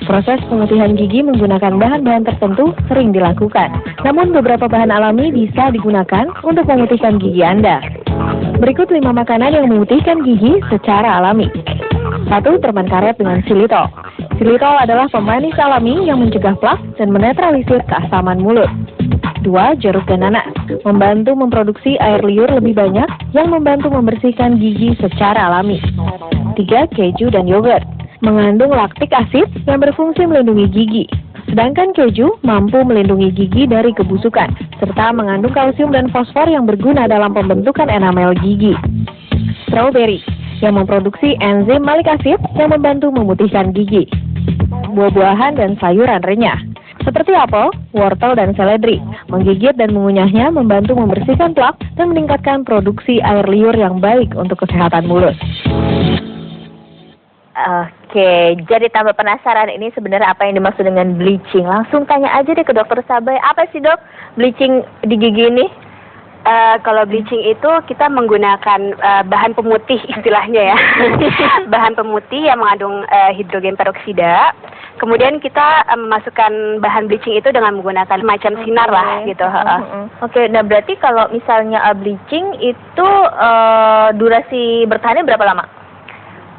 Proses pemutihan gigi menggunakan bahan-bahan tertentu sering dilakukan. Namun beberapa bahan alami bisa digunakan untuk memutihkan gigi Anda. Berikut 5 makanan yang memutihkan gigi secara alami. 1. Permen karet dengan xilitol. Xilitol adalah pemanis alami yang mencegah plak dan menetralisir keasaman mulut. 2. Jeruk dan nanas, membantu memproduksi air liur lebih banyak yang membantu membersihkan gigi secara alami. 3. Keju dan yogurt, mengandung laktik asid yang berfungsi melindungi gigi. Sedangkan keju mampu melindungi gigi dari kebusukan, serta mengandung kalsium dan fosfor yang berguna dalam pembentukan enamel gigi. Strawberry, yang memproduksi enzim malik asid yang membantu memutihkan gigi. Buah-buahan dan sayuran renyah, seperti apel, wortel, dan seledri, menggigit dan mengunyahnya membantu membersihkan plak dan meningkatkan produksi air liur yang baik untuk kesehatan mulut. Oke, jadi tambah penasaran ini sebenarnya apa yang dimaksud dengan bleaching. Langsung tanya aja deh ke Dokter Sabay, apa sih dok bleaching di gigi ini? Kalau bleaching itu kita menggunakan bahan pemutih istilahnya ya. Bahan pemutih yang mengandung hidrogen peroksida. Kemudian kita memasukkan bahan bleaching itu dengan menggunakan macam sinar lah gitu. Oke, nah berarti kalau misalnya bleaching itu durasi bertahannya berapa lama?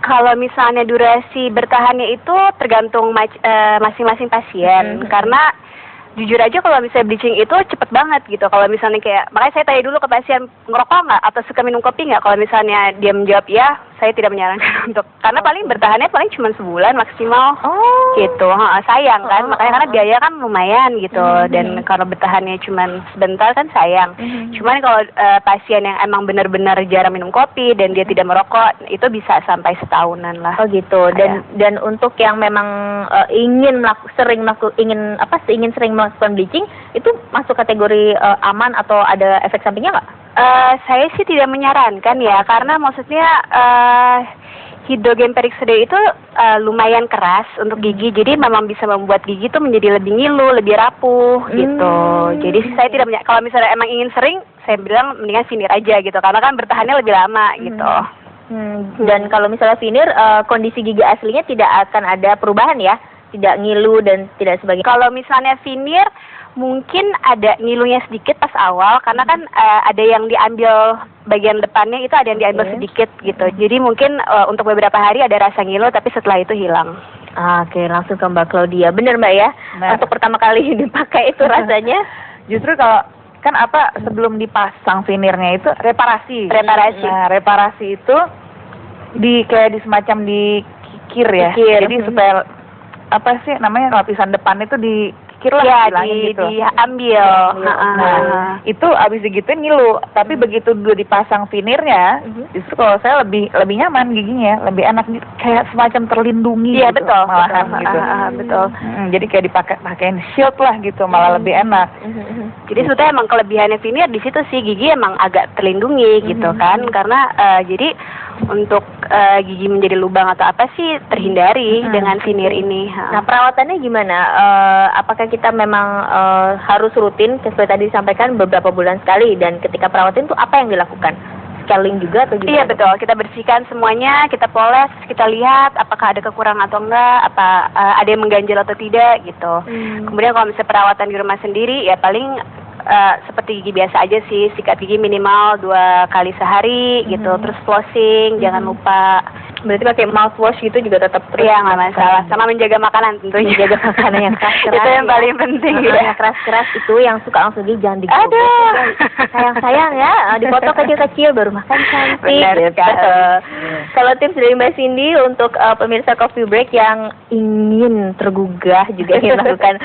Kalau misalnya durasi bertahannya itu tergantung masing-masing pasien. Karena jujur aja kalau misalnya bleaching itu cepet banget gitu. Kalau misalnya kayak, makanya saya tanya dulu ke pasien, ngerokok nggak atau suka minum kopi nggak? Kalau misalnya dia menjawab ya, saya tidak menyarankan untuk, karena paling bertahannya paling cuma sebulan maksimal. Gitu. Sayang kan, makanya karena biaya kan lumayan gitu. Dan kalau bertahannya cuma sebentar kan sayang. Cuman kalau pasien yang emang benar-benar jarang minum kopi dan dia tidak merokok, itu bisa sampai setahunan lah. Oh gitu. Dan untuk yang memang ingin sering melakukan bleaching, itu masuk kategori aman atau ada efek sampingnya nggak? Saya sih tidak menyarankan ya, karena maksudnya hidrogen peroksida itu lumayan keras untuk gigi, jadi memang bisa membuat gigi itu menjadi lebih ngilu, lebih rapuh gitu. Jadi saya tidak kalau misalnya emang ingin sering, saya bilang mendingan veneer aja gitu, karena kan bertahannya lebih lama gitu. Dan kalau misalnya veneer, kondisi gigi aslinya tidak akan ada perubahan ya? Tidak ngilu dan tidak sebagainya. Kalau misalnya veneer, mungkin ada ngilunya sedikit pas awal, karena kan ada yang diambil bagian depannya, itu ada yang diambil sedikit gitu. Jadi mungkin untuk beberapa hari ada rasa ngilu, tapi setelah itu hilang. Oke, langsung ke Mbak Claudia. Benar Mbak ya? Untuk pertama kali dipakai itu rasanya? Justru kalau kan sebelum dipasang veneernya itu reparasi. Nah, reparasi itu kayak semacam dikikir ya. Jadi supaya lapisan depan itu dikikir lah, diambil. Nah, itu abis digituin ngilu. Tapi begitu dulu dipasang veneernya, justru kalau saya lebih nyaman giginya, lebih enak, kayak semacam terlindungi. Iya, gitu, betul. Malahan gitu. Betul. Jadi kayak pakein shield lah gitu, malah lebih enak. Jadi sebetulnya emang kelebihannya veneer di situ sih, gigi emang agak terlindungi gitu kan, karena jadi untuk gigi menjadi lubang atau apa sih terhindari dengan veneer ini. Nah, perawatannya gimana? Apakah kita memang harus rutin, seperti tadi disampaikan beberapa bulan sekali, dan ketika perawatan itu apa yang dilakukan? Scaling juga atau gimana? Iya betul, kita bersihkan semuanya, kita poles, kita lihat apakah ada kekurangan atau enggak, ada yang mengganjal atau tidak gitu. Kemudian kalau misalnya perawatan di rumah sendiri, ya paling seperti gigi biasa aja sih, sikat gigi minimal 2 kali sehari gitu, terus flossing, jangan lupa. Berarti pakai mouthwash gitu juga tetap terus? Iya, nggak masalah. Sama menjaga makanan tentunya. Menjaga makanan yang keras-keras. Itu yang paling penting. Yang keras-keras itu yang suka langsung jangan digobok. Sayang-sayang ya, dipotong kecil-kecil baru makan cantik. Benar gitu. Kalau tips dari Mbak Cindy untuk pemirsa Coffee Break yang ingin tergugah juga ingin melakukan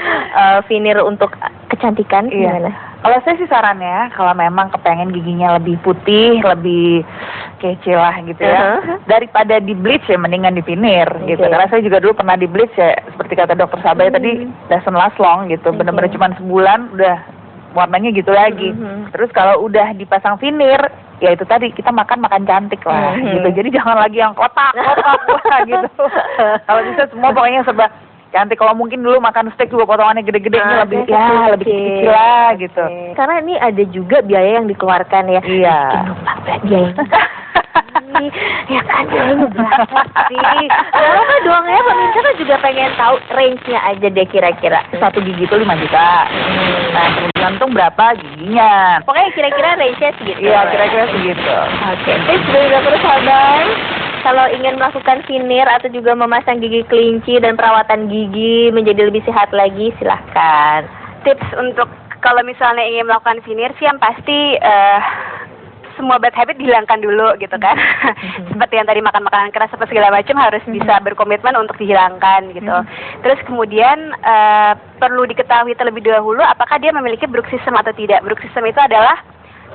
veneer untuk kecantikan, gimana? Kalau saya sih sarannya, kalau memang kepengen giginya lebih putih, lebih kece lah gitu ya, daripada di bleach ya mendingan di veneer gitu. Karena saya juga dulu pernah di bleach ya, seperti kata Dokter Sabay tadi, doesn't last long gitu, bener-bener cuma sebulan udah warnanya gitu lagi. Terus kalau udah dipasang veneer, ya itu tadi kita makan cantik lah gitu. Jadi jangan lagi yang kotak gitu. Kalau bisa semua pokoknya serba cantik. Kalau mungkin dulu makan steak juga potongannya gede-gede, ini lebih kecil lah gitu. Karena ini ada juga biaya yang dikeluarkan ya. Iya. Biaya. Ya kan, ini berapa sih? Berapa dong ya, pemirsa kan juga pengen tahu range-nya aja deh kira-kira. Satu gigi itu 5 juta. Nah, tergantung berapa giginya. Pokoknya kira-kira range-nya segitu. Iya, kira-kira segitu. Oke, tips dari dokter sahabat. Kalau ingin melakukan veneer atau juga memasang gigi kelinci dan perawatan gigi menjadi lebih sehat lagi, silahkan. Tips untuk kalau misalnya ingin melakukan veneer sih yang pasti semua bad habit dihilangkan dulu gitu kan. Seperti yang tadi makan makanan keras apa segala macam harus bisa berkomitmen untuk dihilangkan gitu. Terus kemudian perlu diketahui terlebih dahulu apakah dia memiliki bruxism atau tidak. Bruxism itu adalah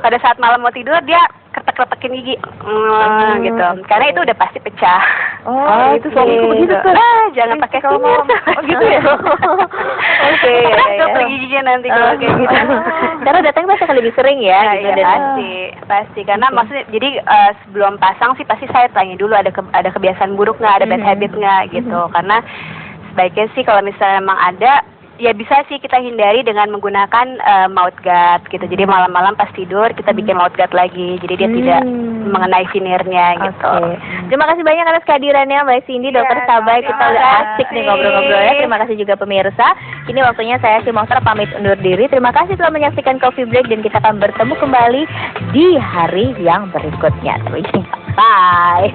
pada saat malam mau tidur dia kretek-kretekin gigi gitu. Karena itu udah pasti pecah. Oh, itu suamiku begitu tuh. Jangan pakai kalau veneer. mau. Oh gitu ya. Oke, Dokter giginya nanti kalau kayak gitu. Karena datang pasti akan lebih sering ya, gitu. Iya, pasti. Karena maksudnya jadi sebelum pasang sih pasti saya tanya dulu ada kebiasaan buruk nggak, ada bad habit nggak gitu. Karena sebaiknya sih kalau misalnya memang ada, ya bisa sih kita hindari dengan menggunakan mouth guard gitu. Jadi malam-malam pas tidur kita bikin mouth guard lagi. Jadi dia tidak mengenai veneernya gitu. Oke. Terima kasih banyak atas kehadirannya Mbak Cindy, dokter Sabay. Kita udah asik nih ngobrol-ngobrolnya. Terima kasih juga pemirsa. Kini waktunya saya si Monster pamit undur diri. Terima kasih telah menyaksikan Coffee Break dan kita akan bertemu kembali di hari yang berikutnya. Bye.